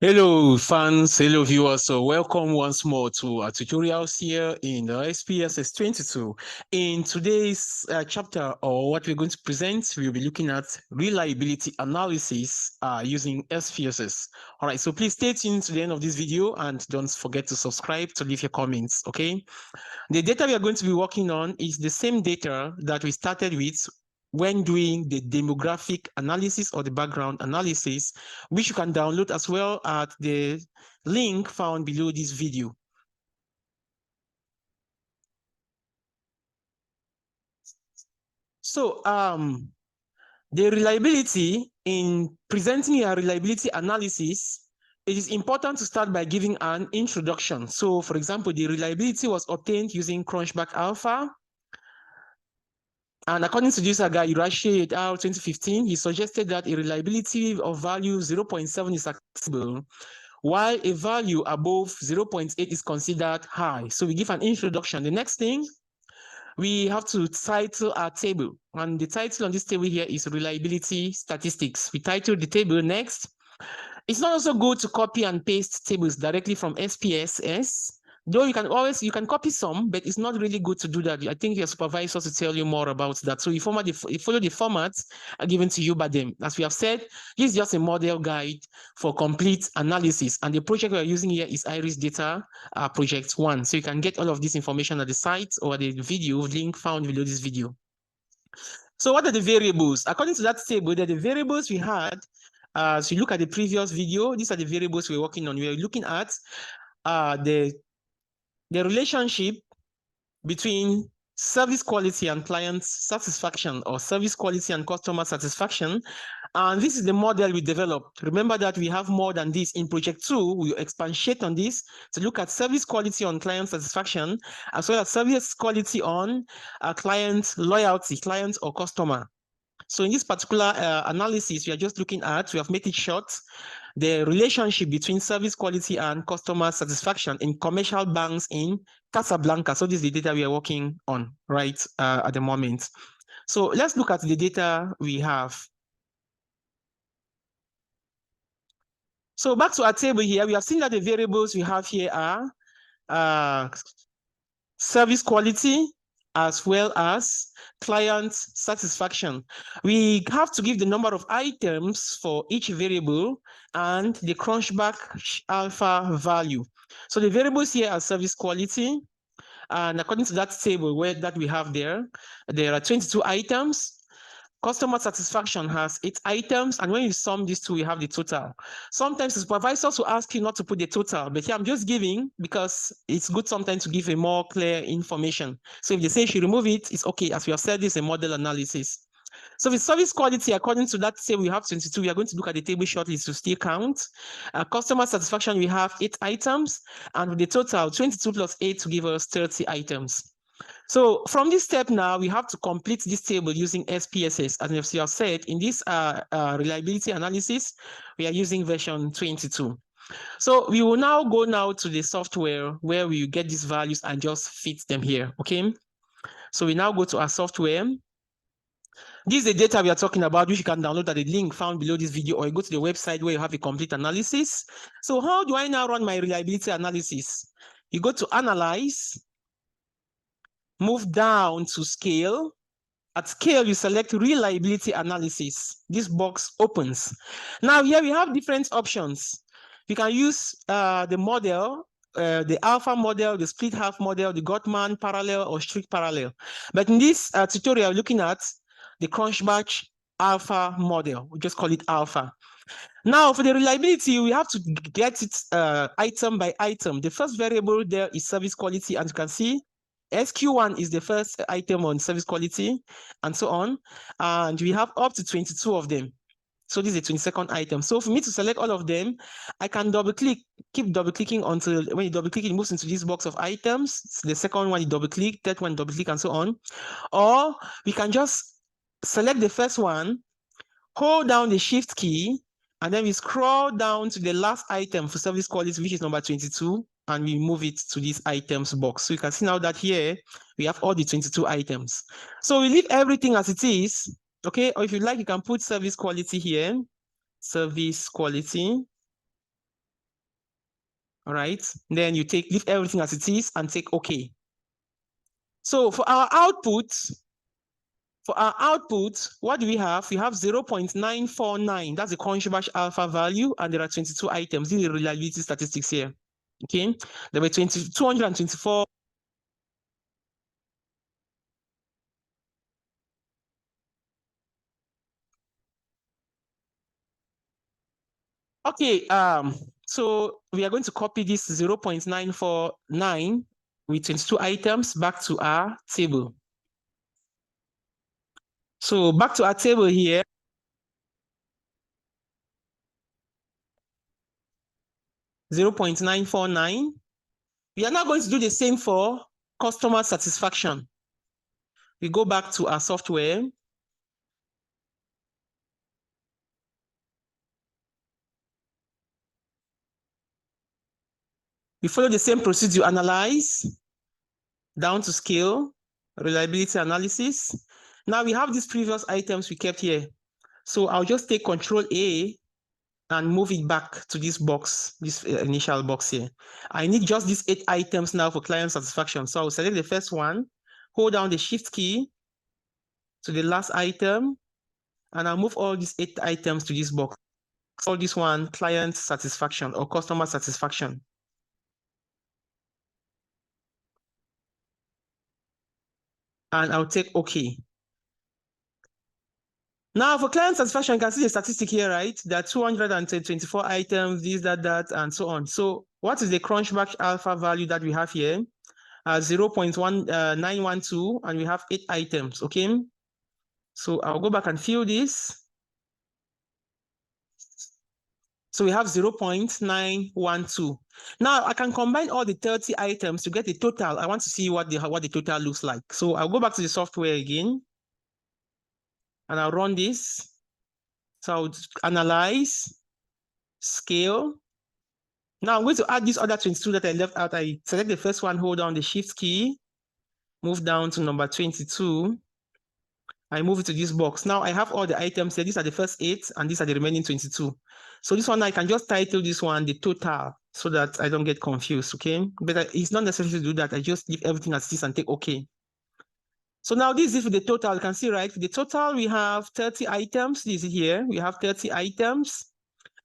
Hello fans, hello viewers. So welcome once more to our tutorials here in the SPSS 22. In today's chapter, or what we're going to present, we'll be looking at reliability analysis using SPSS. All right, so please stay tuned to the end of this video and don't forget to subscribe to leave your comments, okay? The data we are going to be working on is the same data that we started with when doing the demographic analysis or the background analysis, which you can download as well at the link found below this video. So the reliability, in presenting a reliability analysis, it is important to start by giving an introduction. So for example, the reliability was obtained using Crunchback Alpha. And according to this guy, Irashi et al. 2015, he suggested that a reliability of value 0.7 is acceptable, while a value above 0.8 is considered high. So we give an introduction. The next thing, we have to title our table. And the title on this table here is reliability statistics. We title the table next. It's not also good to copy and paste tables directly from SPSS. Though you can copy some, but it's not really good to do that. I think your supervisors will tell you more about that. So you follow the formats given to you by them. As we have said, this is just a model guide for complete analysis. And the project we are using here is Iris Data Project 1. So you can get all of this information at the site or the video link found below this video. So what are the variables? According to that table, the variables we had. So you look at the previous video, these are the variables we're working on. We're looking at the relationship between service quality and client satisfaction, or service quality and customer satisfaction. And this is the model we developed. Remember that we have more than this. In project 2, we expatiate on this to look at service quality on client satisfaction, as well as service quality on client loyalty, client or customer. So in this particular analysis, we are just looking at, we have made it short, the relationship between service quality and customer satisfaction in commercial banks in Casablanca. So this is the data we are working on right at the moment. So let's look at the data we have. So back to our table here, we have seen that the variables we have here are service quality, as well as client satisfaction. We have to give the number of items for each variable and the Crunchback alpha value. So the variables here are service quality, and according to that table that we have there are 22 items. Customer satisfaction has 8 items, and when you sum these two, we have the total. Sometimes the supervisors will ask you not to put the total, but here I'm just giving because it's good sometimes to give a more clear information. So if they say you should remove it, it's okay. As we have said, this is a model analysis. So with service quality, according to that table, we have 22. We are going to look at the table shortly to still count. Customer satisfaction, we have 8 items, and with the total, 22 plus 8 to give us 30 items. So from this step now, we have to complete this table using SPSS. As we have said, in this reliability analysis, we are using version 22. So we will now go to the software where we get these values and just fit them here, okay? So we now go to our software. This is the data we are talking about, which you can download at the link found below this video, or you go to the website where you have a complete analysis. So how do I now run my reliability analysis? You go to Analyze, move down to Scale. At Scale, you select Reliability Analysis. This box opens. Now here we have different options. You can use the model, the alpha model, the split half model, the Gottman parallel, or strict parallel. But in this tutorial, looking at the Crunchback alpha model. We just call it alpha. Now, for the reliability, we have to get it item by item. The first variable there is service quality, and you can see SQ1 is the first item on service quality, and so on. And we have up to 22 of them. So this is the 22nd item. So for me to select all of them, I can double click, keep double clicking until when you double click, it moves into this box of items. So the second one, you double click, third one, double click, and so on. Or we can just select the first one, hold down the shift key, and then we scroll down to the last item for service quality, which is number 22, and we move it to this items box. So you can see now that here we have all the 22 items. So we leave everything as it is, okay? Or if you like, you can put service quality here, service quality. All right. Then you leave everything as it is and take OK. So for our output, what do we have? We have 0.949. That's the Cronbach alpha value, and there are 22 items. These are the reliability statistics here. Okay, there were 224. Okay, so we are going to copy this 0.949 with 22 items back to our table. So back to our table here. $0.949. We are now going to do the same for customer satisfaction. We go back to our software. We follow the same procedure: analyze, down to scale, reliability analysis. Now we have these previous items we kept here. So I'll just take Control A and move it back to this box, this initial box here. I need just these 8 items now for client satisfaction. So I'll select the first one, hold down the Shift key to the last item, and I'll move all these 8 items to this box. Call this one client satisfaction or customer satisfaction. And I'll take OK. Now for client satisfaction, you can see the statistic here, right? There are 224 items, this, that, and so on. So what is the Cronbach alpha value that we have here? 0.912, and we have 8 items, okay? So I'll go back and fill this. So we have 0.912. Now I can combine all the 30 items to get the total. I want to see what the total looks like. So I'll go back to the software again, and I'll run this. So I'll analyze, scale. Now I'm going to add this other 22 that I left out. I select the first one, hold down the Shift key, move down to number 22. I move it to this box. Now I have all the items here. These are the first 8, and these are the remaining 22. So this one, I can just title this one the total so that I don't get confused, okay? But it's not necessary to do that. I just leave everything as this and take OK. So now this is for the total. You can see, right? For the total, we have 30 items. This is here. We have 30 items.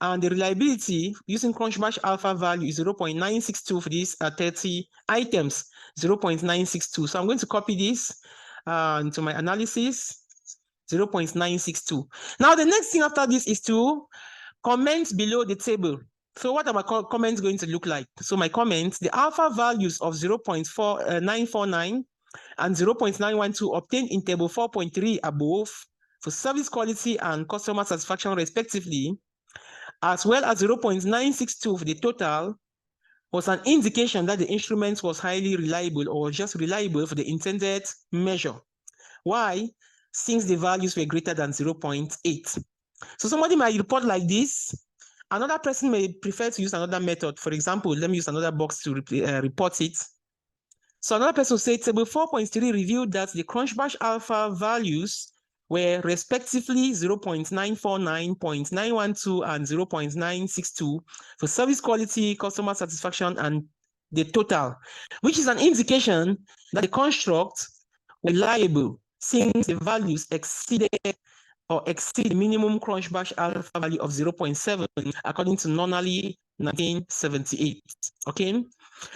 And the reliability using Cronbach alpha value is 0.962 for these 30 items, 0.962. So I'm going to copy this into my analysis, 0.962. Now, the next thing after this is to comment below the table. So what are my comments going to look like? So my comments, the alpha values of 0.949 and 0.912 obtained in table 4.3 above for service quality and customer satisfaction respectively, as well as 0.962 for the total, was an indication that the instrument was highly reliable or just reliable for the intended measure. Why? Since the values were greater than 0.8. So somebody might report like this. Another person may prefer to use another method. For example, let me use another box to report it. So another person will say table 4.3 revealed that the Cronbach alpha values were respectively 0.949, 0.912, and 0.962 for service quality, customer satisfaction, and the total, which is an indication that the construct was reliable since the values exceed the minimum Cronbach alpha value of 0.7 according to Nonnally 1978. Okay,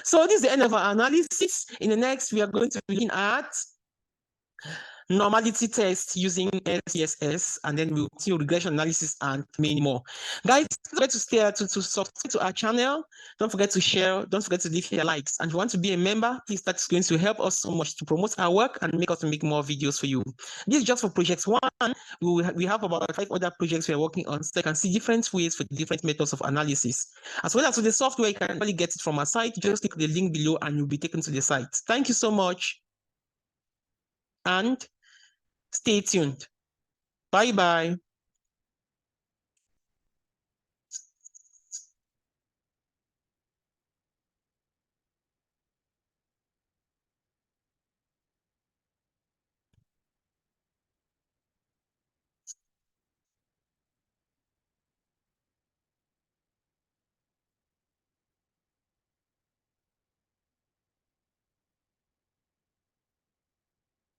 so this is the end of our analysis. In the next, we are going to be looking at normality test using SPSS, and then we'll see regression analysis and many more. Guys, don't forget to subscribe to our channel. Don't forget to share. Don't forget to leave your likes. And if you want to be a member, please, that's going to help us so much to promote our work and make us to make more videos for you. This is just for project 1. We have about 5 other projects we are working on, so you can see different ways for different methods of analysis. As well as with the software, you can really get it from our site. Just click the link below and you'll be taken to the site. Thank you so much. And stay tuned. Bye-bye.